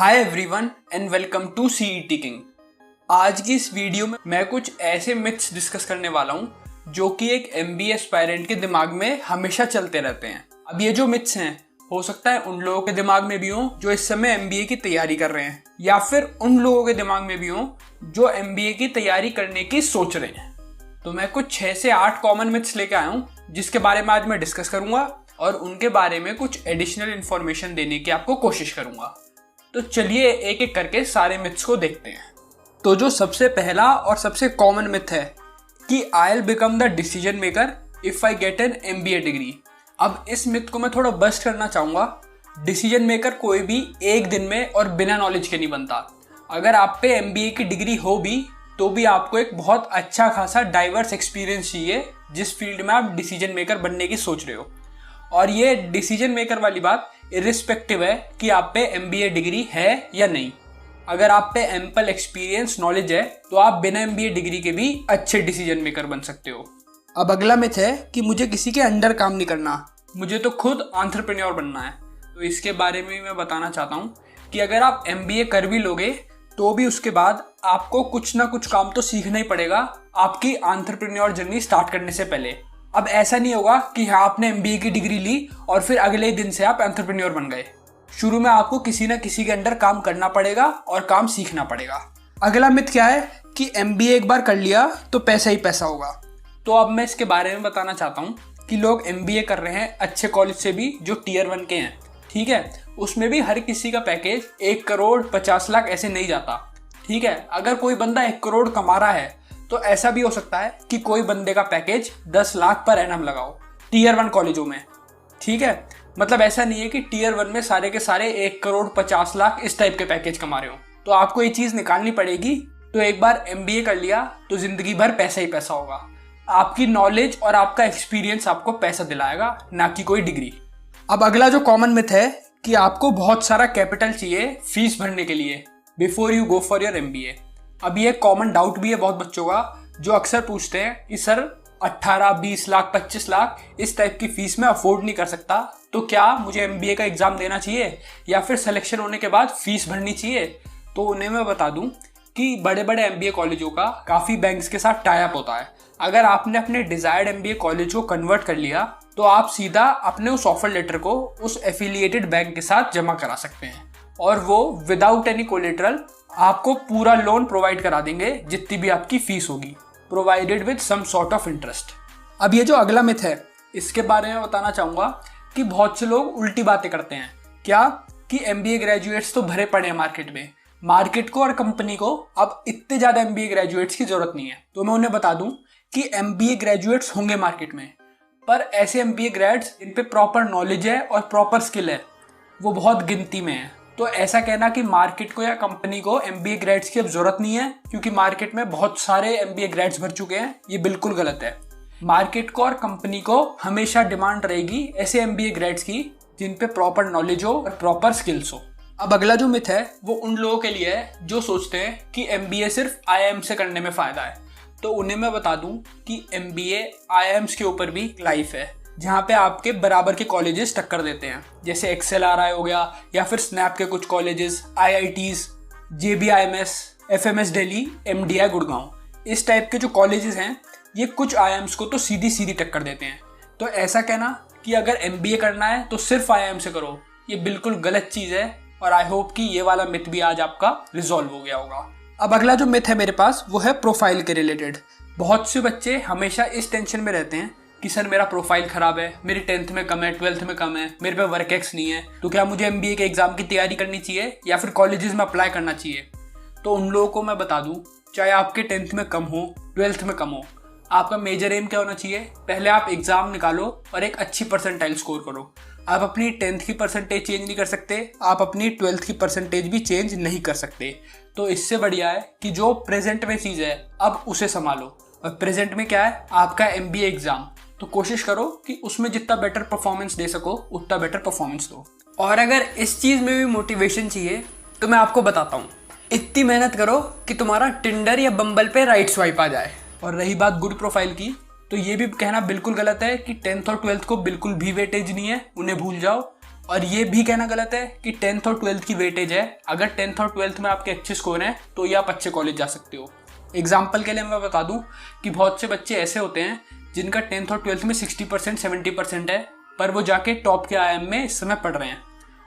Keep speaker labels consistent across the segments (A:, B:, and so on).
A: Hi everyone and welcome to CET King. आज की इस वीडियो में मैं कुछ ऐसे मिथ्स डिस्कस करने वाला हूं जो कि एक एमबीए एस्पायरेंट के दिमाग में हमेशा चलते रहते हैं। अब ये जो मिथ्स हैं हो सकता है उन लोगों के दिमाग में भी हों जो इस समय एमबीए की तैयारी कर रहे हैं, या फिर उन लोगों के दिमाग में भी हों जो एमबीए की तैयारी करने की सोच रहे हैं। तो मैं कुछ 6 से 8 कॉमन मिथ्स लेके आया हूँ जिसके बारे में आज मैं डिस्कस करूंगा और उनके बारे में कुछ एडिशनल इन्फॉर्मेशन देने की आपको कोशिश करूंगा। तो चलिए एक एक करके सारे मिथ्स को देखते हैं। तो जो सबसे पहला और सबसे कॉमन मिथ है कि I will become the decision maker if I get an MBA degree. अब इस मिथ को मैं थोड़ा बस्ट करना चाहूँगा। डिसीजन मेकर कोई भी एक दिन में और बिना नॉलेज के नहीं बनता। अगर आप पे एमबीए की डिग्री हो भी तो भी आपको एक बहुत अच्छा खासा डाइवर्स एक्सपीरियंस चाहिए जिस फील्ड में आप डिसीजन मेकर बनने की सोच रहे हो। और ये डिसीजन मेकर वाली बात इर्रिस्पेक्टिव है कि आप पे एमबीए डिग्री है या नहीं। अगर आप पे एम्पल एक्सपीरियंस नॉलेज है तो आप बिना एमबीए डिग्री के भी अच्छे डिसीजन मेकर बन सकते हो। अब अगला मिथ है कि मुझे किसी के अंडर काम नहीं करना, मुझे तो खुद एंटरप्रेन्योर बनना है। तो इसके बारे में मैं बताना चाहता हूँ कि अगर आप एमबीए कर भी लोगे तो भी उसके बाद आपको कुछ ना कुछ काम तो सीखना ही पड़ेगा आपकी एंटरप्रेन्योर जर्नी स्टार्ट करने से पहले। अब ऐसा नहीं होगा कि हाँ आपने एमबीए की डिग्री ली और फिर अगले दिन से आप एंटरप्रेन्योर बन गए। शुरू में आपको किसी ना किसी के अंडर काम करना पड़ेगा और काम सीखना पड़ेगा। अगला मिथ क्या है कि एमबीए एक बार कर लिया तो पैसा ही पैसा होगा। तो अब मैं इसके बारे में बताना चाहता हूँ कि लोग एमबीए कर रहे हैं अच्छे कॉलेज से भी जो टियर 1 के हैं, ठीक है, उसमें भी हर किसी का पैकेज 1 करोड़ 50 लाख ऐसे नहीं जाता। ठीक है, अगर कोई बंदा 1 करोड़ कमा रहा है तो ऐसा भी हो सकता है कि कोई बंदे का पैकेज 10 लाख पर एनम लगाओ टियर 1 कॉलेजों में। ठीक है, मतलब ऐसा नहीं है कि टियर 1 में सारे के सारे 1 करोड़ 50 लाख इस टाइप के पैकेज कमा रहे हो। तो आपको ये चीज़ निकालनी पड़ेगी। तो एक बार एमबीए कर लिया तो जिंदगी भर पैसा ही पैसा होगा। आपकी नॉलेज और आपका एक्सपीरियंस आपको पैसा दिलाएगा, ना कि कोई डिग्री। अब अगला जो कॉमन मिथ है कि आपको बहुत सारा कैपिटल चाहिए फीस भरने के लिए before you go for your MBA. अब ये कॉमन डाउट भी है बहुत बच्चों का जो अक्सर पूछते हैं कि सर 18, 20 लाख, 25 लाख इस टाइप की फीस में अफोर्ड नहीं कर सकता, तो क्या मुझे एमबीए का एग्जाम देना चाहिए या फिर सिलेक्शन होने के बाद फीस भरनी चाहिए? तो उन्हें मैं बता दूं कि बड़े बड़े एमबीए कॉलेजों का काफ़ी बैंक्स के साथ टाई अप होता है। अगर आपने अपने डिजायर्ड एमबीए कॉलेज को कन्वर्ट कर लिया तो आप सीधा अपने उस ऑफर लेटर को उस एफिलिएटेड बैंक के साथ जमा करा सकते हैं और वो विदाउट एनी कोलेटरल आपको पूरा लोन प्रोवाइड करा देंगे जितनी भी आपकी फीस होगी, provided with some sort of interest. अब ये जो अगला मिथ है इसके बारे में बताना चाहूँगा कि बहुत से लोग उल्टी बातें करते हैं। क्या कि एमबीए ग्रेजुएट्स तो भरे पड़े हैं मार्केट को और कंपनी को अब इतने ज़्यादा एमबीए ग्रेजुएट्स की ज़रूरत नहीं है। तो मैं उन्हें बता दूं कि एमबीए ग्रेजुएट्स होंगे मार्केट में, पर ऐसे एमबीए ग्रेड्स इन पे प्रॉपर नॉलेज है और प्रॉपर स्किल है वो बहुत गिनती में है। तो ऐसा कहना कि मार्केट को या कंपनी को एमबीए ग्रेड्स की अब जरूरत नहीं है क्योंकि मार्केट में बहुत सारे एमबीए ग्रेड्स भर चुके हैं, ये बिल्कुल गलत है। मार्केट को और कंपनी को हमेशा डिमांड रहेगी ऐसे एमबीए ग्रेड्स की जिन पे प्रॉपर नॉलेज हो और प्रॉपर स्किल्स हो। अब अगला जो मिथ है वो उन लोगों के लिए है जो सोचते हैं कि एमबीए सिर्फ आईआईएम से करने में फायदा है। तो उन्हें मैं बता दूं कि एमबीए आईआईएम्स के ऊपर भी लाइफ है जहाँ पे आपके बराबर के कॉलेजेस टक्कर देते हैं, जैसे एक्सएलआरआई हो गया या फिर स्नैप के कुछ colleges, IITs, JBIMS, FMS Delhi, MDI Gurgaon, इस टाइप के जो कॉलेजेस हैं ये कुछ आईआईएम्स को तो सीधी सीधी टक्कर देते हैं। तो ऐसा कहना कि अगर एमबीए करना है तो सिर्फ आईआईएम से करो, ये बिल्कुल गलत चीज़ है और आई होप कि ये वाला मिथ भी आज आपका रिजॉल्व हो गया होगा। अब अगला जो मिथ है मेरे पास वो है प्रोफाइल के रिलेटेड। बहुत से बच्चे हमेशा इस टेंशन में रहते हैं कि सर मेरा प्रोफाइल खराब है, मेरी 10th में कम है, 12th में कम है, मेरे पे वर्क एक्स नहीं है, तो क्या मुझे एमबीए के एग्जाम की तैयारी करनी चाहिए या फिर कॉलेजेस में अप्लाई करना चाहिए? तो उन लोगों को मैं बता दूं, चाहे आपके 10th में कम हो, 12th में कम हो, आपका मेजर एम क्या होना चाहिए? पहले आप एग्जाम निकालो और एक अच्छी परसेंटाइल स्कोर करो। आप अपनी 10th की परसेंटेज चेंज नहीं कर सकते, आप अपनी 12th की परसेंटेज भी चेंज नहीं कर सकते। तो इससे बढ़िया है कि जो प्रेजेंट में चीज़ है अब उसे संभालो। और प्रेजेंट में क्या है? आपका एमबीए एग्जाम। तो कोशिश करो कि उसमें जितना बेटर परफॉर्मेंस दे सको उतना बेटर परफॉर्मेंस दो। और अगर इस चीज़ में भी मोटिवेशन चाहिए तो मैं आपको बताता हूँ, इतनी मेहनत करो कि तुम्हारा टिंडर या बम्बल पे राइट स्वाइप आ जाए। और रही बात गुड प्रोफाइल की, तो ये भी कहना बिल्कुल गलत है कि 10th और 12th को बिल्कुल भी वेटेज नहीं है, उन्हें भूल जाओ। और ये भी कहना गलत है कि 10th और 12th की वेटेज है। अगर 10th और 12th में आपके अच्छे स्कोर हैं तो ये आप अच्छे कॉलेज जा सकते हो। एग्जाम्पल के लिए मैं बता दूं कि बहुत से बच्चे ऐसे होते हैं जिनका 10th और 12th में 60% 70% है, पर वो जाके टॉप के IIM में इस समय पढ़ रहे हैं।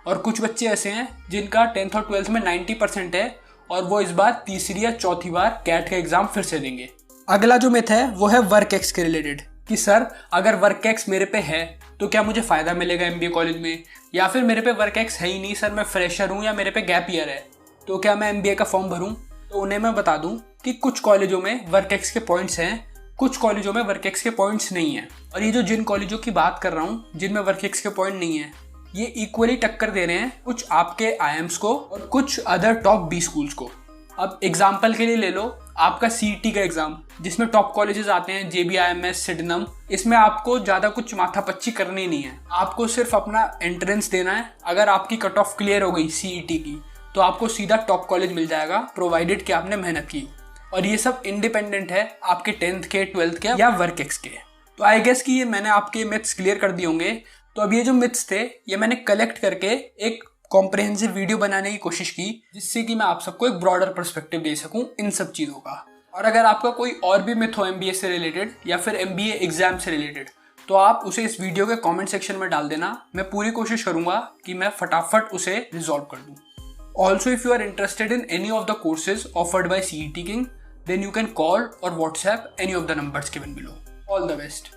A: और कुछ बच्चे ऐसे हैं जिनका 10th और 12th में 90% है और वो इस बार तीसरी या चौथी बार कैट का एग्जाम फिर से देंगे। अगला जो मिथ है वो है वर्क एक्स के रिलेटेड कि सर अगर वर्क एक्स मेरे पे है तो क्या मुझे फ़ायदा मिलेगा MBA कॉलेज में, या फिर मेरे पे वर्क एक्स है ही नहीं सर, मैं फ्रेशर हूँ या मेरे पे गैप ईयर है, तो क्या मैं MBA का फॉर्म भरूँ। तो उन्हें मैं बता दूँ कि कुछ कॉलेजों में वर्क एक्स के पॉइंट्स हैं, कुछ कॉलेजों में वर्क एक्स के पॉइंट्स नहीं हैं। और ये जो जिन कॉलेजों की बात कर रहा हूँ जिनमें वर्क एक्स के पॉइंट नहीं है, ये इक्वली टक्कर दे रहे हैं कुछ आपके IIMs को और कुछ अदर टॉप 20 स्कूल्स को। अब एग्जाम्पल के लिए ले लो आपका CET का एग्जाम, जिसमें टॉप कॉलेजेस आते हैं JBIMS, सिडनम। इसमें आपको ज़्यादा कुछ माथापच्ची करनी नहीं है, आपको सिर्फ अपना एंट्रेंस देना है। अगर आपकी कट ऑफ क्लियर हो गई CET की तो आपको सीधा टॉप कॉलेज मिल जाएगा, प्रोवाइडेड कि आपने मेहनत की। और ये सब इंडिपेंडेंट है आपके 10th के, 12th के या वर्क एक्स के। तो आई गेस कि ये मैंने आपके मिथ्स क्लियर कर दिए होंगे। तो अब ये जो मिथ्स थे ये मैंने कलेक्ट करके एक कॉम्प्रिहेंसिव वीडियो बनाने की कोशिश की, जिससे कि मैं आप सबको एक ब्रॉडर पर्सपेक्टिव दे सकूं इन सब चीज़ों का। और अगर आपका कोई और भी मिथ हो MBA से रिलेटेड या फिर MBA एग्जाम से रिलेटेड, तो आप उसे इस वीडियो के कमेंट सेक्शन में डाल देना। मैं पूरी कोशिश करूंगा कि मैं फटाफट उसे रिजॉल्व कर दूं। Also if you are interested in any of the courses offered by CET King, then you can call or WhatsApp any of the numbers given below. All the best.